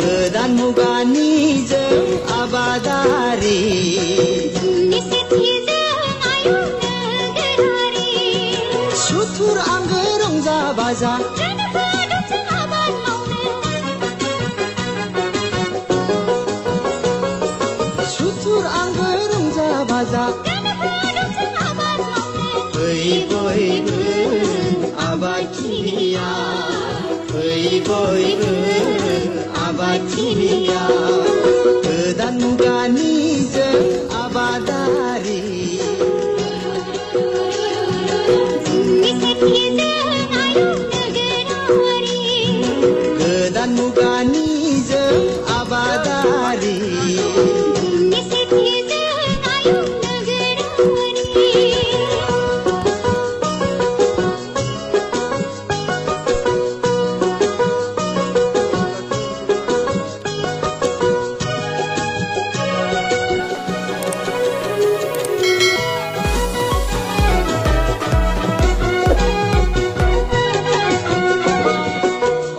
Godan mugani jeng abadari Sutur anggerong baza Sutur anggerong baza Boi-boi abakia Boi-boi abakia Godan mugani jeng abadari Godan mugani jeng abadari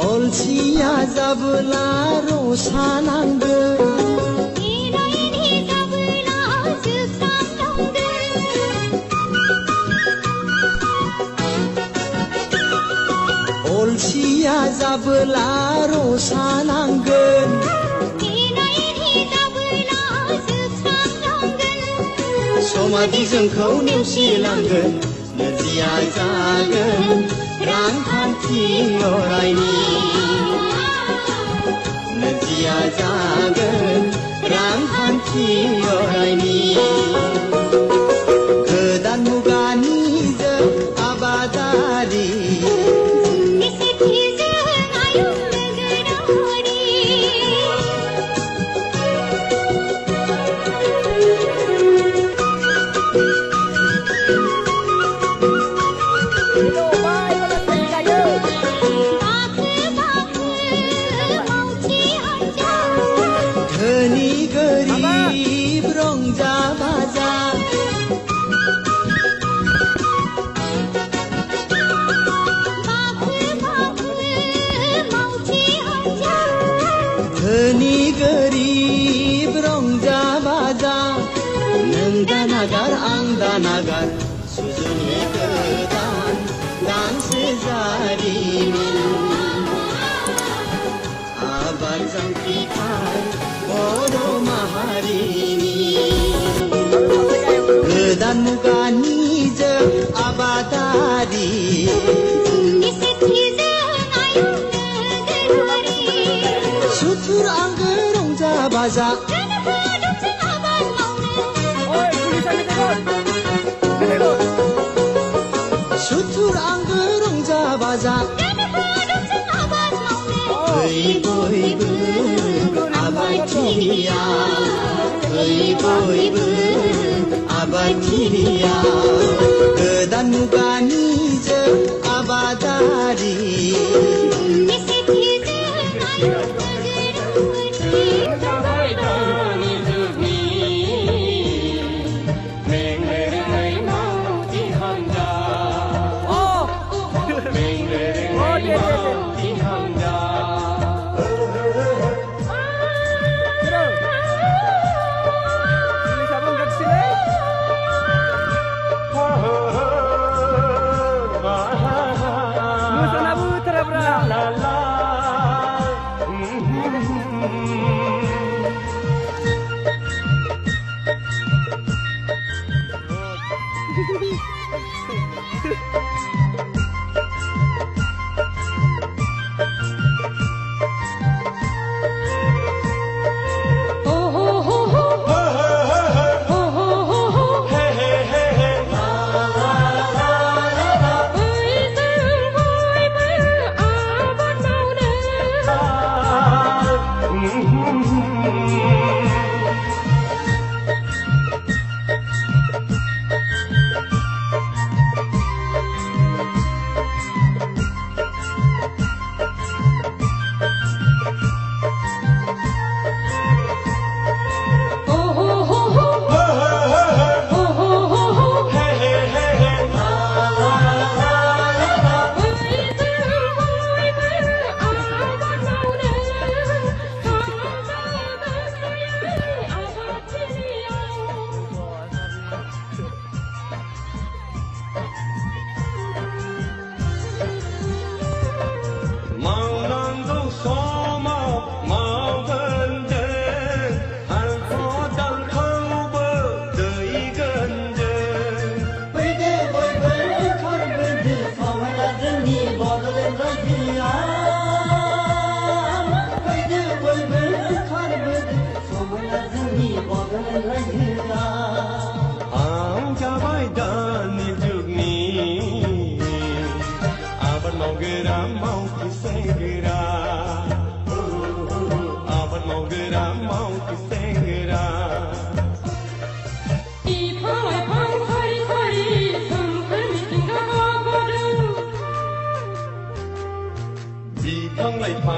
Olsia zabla rosanangge Olsia zabla rosananggen Somadi जोंखौ नेवसिलांगोन नोजिया जागोन रांखान्थि अरायनि नोजिया जागोन रांखान्थि अरायनि गोदान मुगानि जों आबादारि धनी गरीब रंजा बाजा धनी गरीब रंजा बाजा नों दानागार आं दानागार सुजुनि गोदान गांसे जारिमिन आबाद जांख्रिथाय बर' माहारिनि गोदान मुगानि जों आबादारि सुथुर आंगो रंजा बाजा सुथुर आंगो रंजा बाजा बयबो आबादथिलिया बयबो आबादथिलिया गोदान मुगानि जों आबादारि La la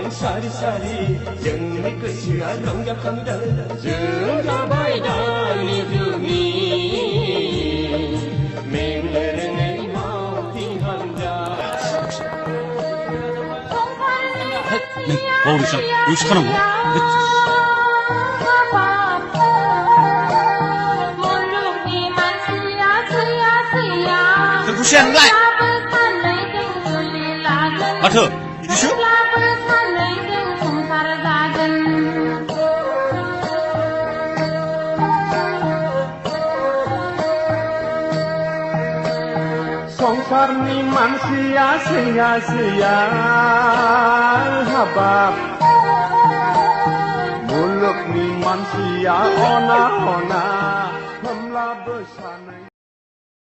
बिफां सारि सारि जोंनि गोसोआ रंजाखांदों जों जाबाय दानि जुगनि मेंनो रोङै मावथि हान्जा बावरिसा 여기서 하는 거? 구시한라이 마트 이리쇼 संसारनि मानसिया सैया हाबाब मुलुगनि मानसिया अना होमब्लाबो सानै